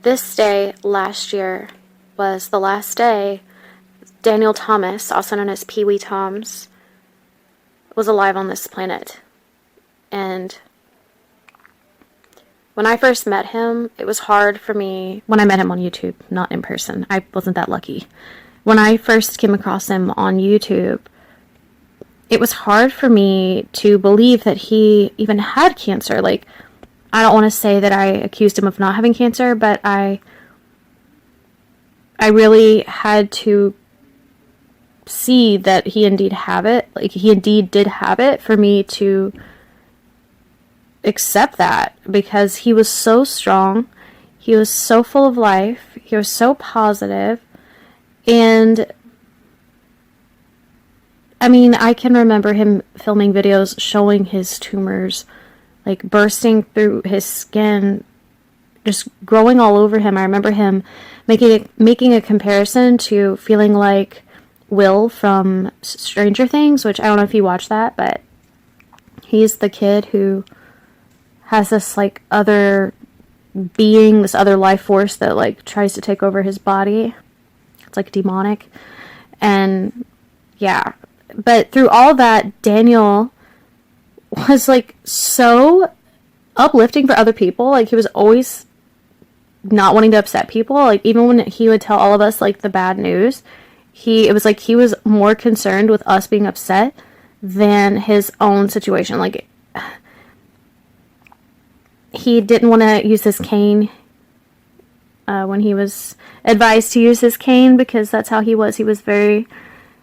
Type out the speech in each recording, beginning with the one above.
This day last year was the last day Daniel Thomas, also known as Peeweetoms, was alive on this planet. And when I first met him, it was hard for me, when I met him on YouTube, not in person. I wasn't that lucky. When I first came across him on YouTube, it was hard for me to believe that he even had cancer. Like, I don't want to say that I accused him of not having cancer, but I really had to see that he indeed have it. Like, he indeed did have it for me to accept that, because he was so strong. He was so full of life. He was so positive. And I mean, I can remember him filming videos showing his tumors like bursting through his skin, just growing all over him. I remember him making a comparison to feeling like Will from Stranger Things, which I don't know if you watched that, but he's the kid who has this like other being, this other life force that like tries to take over his body. It's like demonic. And yeah, but through all that, Daniel was like so uplifting for other people. Like, he was always not wanting to upset people. Like, even when he would tell all of us like the bad news, it was like he was more concerned with us being upset than his own situation. Like, he didn't want to use his cane when he was advised to use his cane, because that's how he was. He was very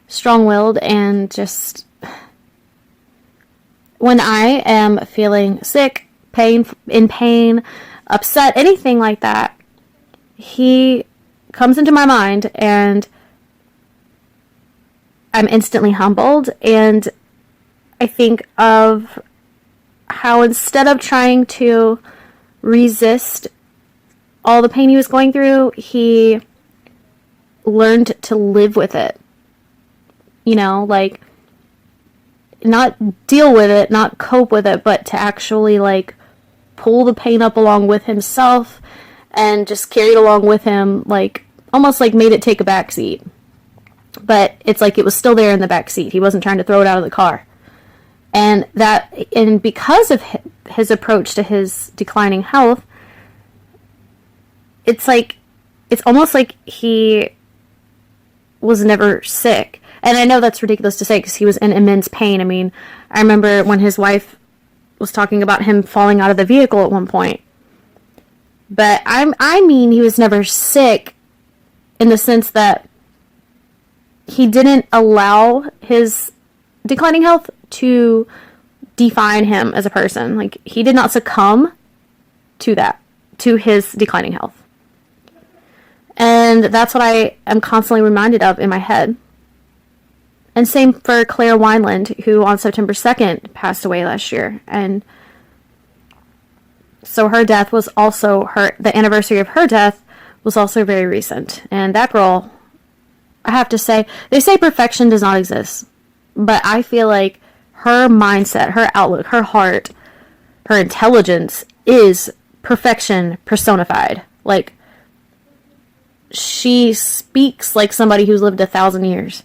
strong-willed, and just when I am feeling sick, in pain, upset, anything like that, he comes into my mind and I'm instantly humbled. And I think of how instead of trying to resist all the pain he was going through, he learned to live with it. You know, like, not deal with it, not cope with it, but to actually like pull the pain up along with himself and just carry it along with him, like almost like made it take a back seat. But it's like it was still there in the back seat. He wasn't trying to throw it out of the car. And because of his approach to his declining health, it's almost like he was never sick. And I know that's ridiculous to say because he was in immense pain. I mean, I remember when his wife was talking about him falling out of the vehicle at one point. But I mean, he was never sick in the sense that he didn't allow his declining health to define him as a person. Like, he did not succumb to his declining health. And that's what I am constantly reminded of in my head. And same for Claire Wineland, who on September 2nd passed away last year. And so her death was also the anniversary of her death was also very recent. And that girl, I have to say, they say perfection does not exist. But I feel like her mindset, her outlook, her heart, her intelligence is perfection personified. Like, she speaks like somebody who's lived 1,000 years.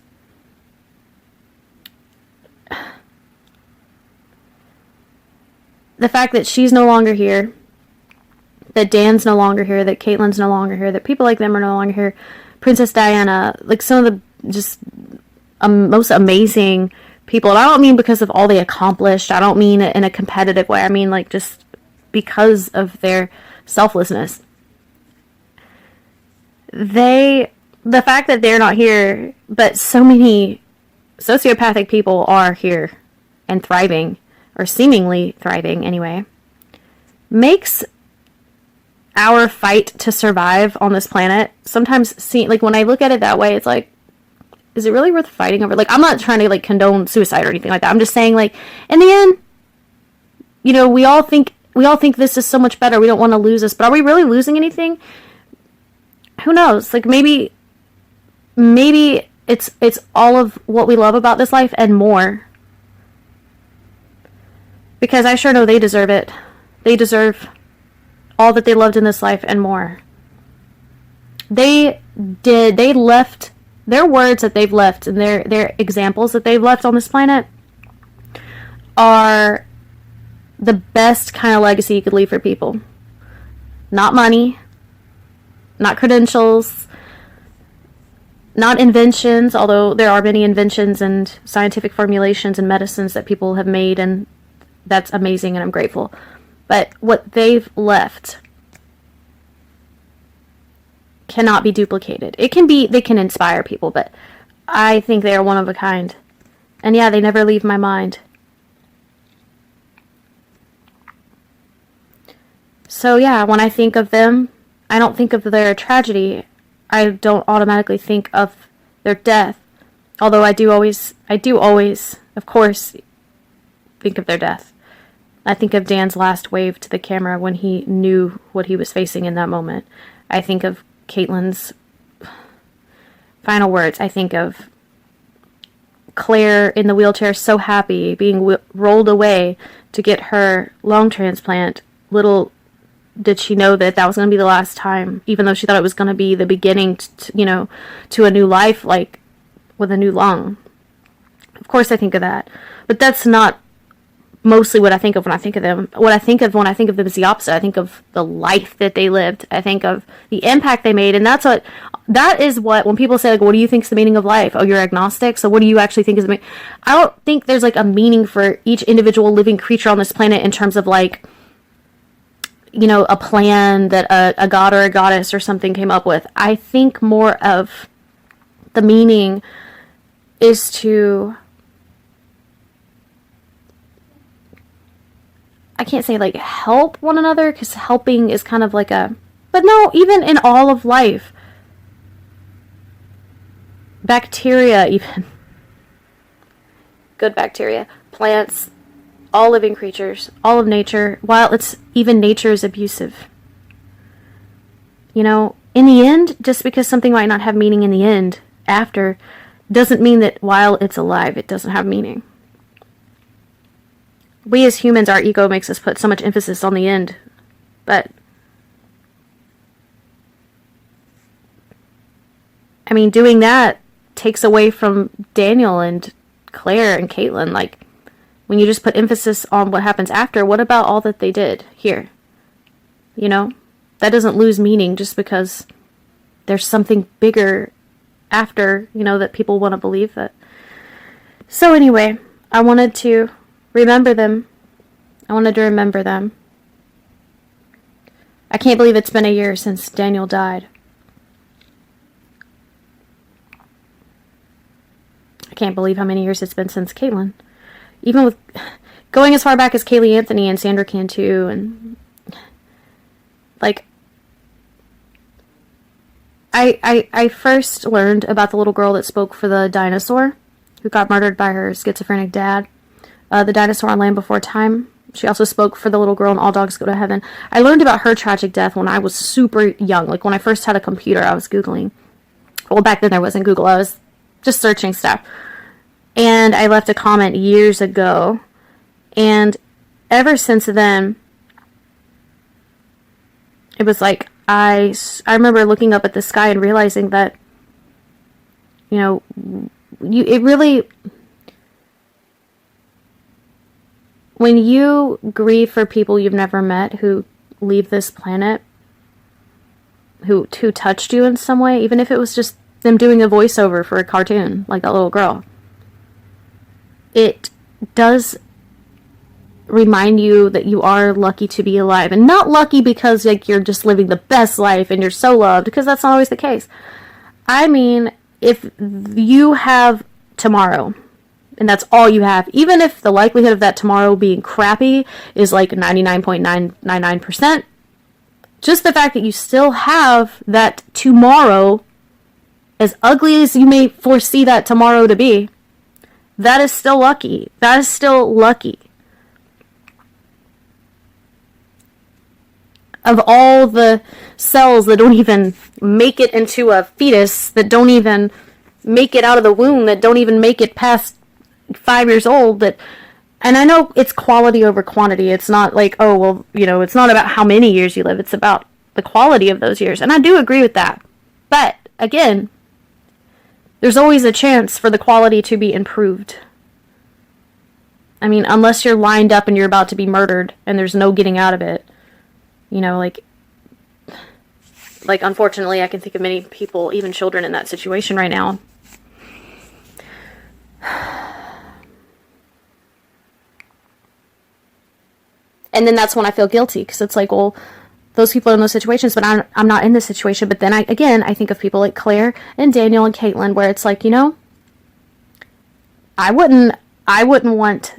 The fact that she's no longer here, that Dan's no longer here, that Katelyn's no longer here, that people like them are no longer here, Princess Diana, like some of the just most amazing people. And I don't mean because of all they accomplished. I don't mean it in a competitive way. I mean like just because of their selflessness. The fact that they're not here, but so many sociopathic people are here and thriving, or seemingly thriving anyway, makes our fight to survive on this planet sometimes seem like, when I look at it that way, it's like, is it really worth fighting over? Like, I'm not trying to like condone suicide or anything like that. I'm just saying, like, in the end, you know, we all think this is so much better. We don't want to lose this, but are we really losing anything? Who knows? Like, maybe it's all of what we love about this life and more. Because I sure know they deserve it. They deserve all that they loved in this life and more. they left their words that they've left and their examples that they've left on this planet are the best kind of legacy you could leave for people. Not money, not credentials, not inventions, although there are many inventions and scientific formulations and medicines that people have made, and that's amazing and I'm grateful. But what they've left cannot be duplicated. They can inspire people, but I think they are one of a kind. And yeah, they never leave my mind. So yeah, when I think of them, I don't think of their tragedy. I don't automatically think of their death. Although I do always, of course, think of their death. I think of Dan's last wave to the camera when he knew what he was facing in that moment. I think of Katelyn's final words. I think of Claire in the wheelchair, so happy, being rolled away to get her lung transplant. Little did she know that was going to be the last time, even though she thought it was going to be the beginning to a new life, like with a new lung. Of course I think of that, but that's not mostly what I think of when I think of them. What I think of when I think of them is the opposite. I think of the life that they lived. I think of the impact they made, and that is what when people say, like, what do you think is the meaning of life? Oh, you're agnostic, so what do you actually think is the meaning? I don't think there's like a meaning for each individual living creature on this planet in terms of like, a plan that a god or a goddess or something came up with. I think more of the meaning is to, I can't say like help one another, because helping is kind of like but no, even in all of life, bacteria, even good bacteria, plants, all living creatures, all of nature, while even nature is abusive. In the end, just because something might not have meaning in the end, after, doesn't mean that while it's alive, it doesn't have meaning. We as humans, our ego makes us put so much emphasis on the end, but I mean, doing that takes away from Daniel and Claire and Katelyn. Like, when you just put emphasis on what happens after, what about all that they did here? That doesn't lose meaning just because there's something bigger after, that people want to believe that. So anyway, I wanted to remember them. I wanted to remember them. I can't believe it's been a year since Daniel died. I can't believe how many years it's been since Katelyn. Even with going as far back as Kaylee Anthony and Sandra Cantu, and like I first learned about the little girl that spoke for the dinosaur who got murdered by her schizophrenic dad, the dinosaur on Land Before Time. She also spoke for the little girl in All Dogs Go to Heaven. I learned about her tragic death when I was super young. Like when I first had a computer, I was Googling. Well, back then there wasn't Google. I was just searching stuff. And I left a comment years ago. And ever since then, it was like, I remember looking up at the sky and realizing that, it really, when you grieve for people you've never met who leave this planet, who touched you in some way, even if it was just them doing a voiceover for a cartoon, like that little girl, it does remind you that you are lucky to be alive. And not lucky because like you're just living the best life and you're so loved, because that's not always the case. I mean, if you have tomorrow, and that's all you have, even if the likelihood of that tomorrow being crappy is like 99.999%, just the fact that you still have that tomorrow, as ugly as you may foresee that tomorrow to be, that is still lucky. That is still lucky. Of all the cells that don't even make it into a fetus, that don't even make it out of the womb, that don't even make it past 5 years old, and I know it's quality over quantity. It's not like, oh, well, it's not about how many years you live. It's about the quality of those years. And I do agree with that. But, again, there's always a chance for the quality to be improved. I mean, unless you're lined up and you're about to be murdered and there's no getting out of it. You know, like unfortunately, I can think of many people, even children, in that situation right now. And then that's when I feel guilty, because it's like, well, those people are in those situations, but I'm not in this situation. But then I think of people like Claire and Daniel and Katelyn, where it's like, you know, I wouldn't want,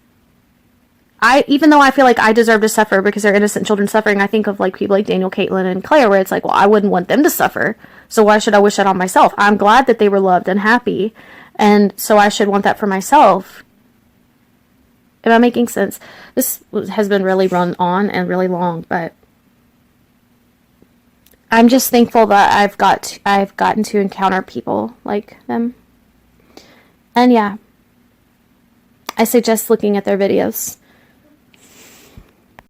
even though I feel like I deserve to suffer because they're innocent children suffering, I think of like people like Daniel, Katelyn, and Claire, where it's like, well, I wouldn't want them to suffer, so why should I wish that on myself? I'm glad that they were loved and happy, and so I should want that for myself. Am I making sense? This has been really run on and really long, but I'm just thankful that I've gotten to encounter people like them. And yeah, I suggest looking at their videos.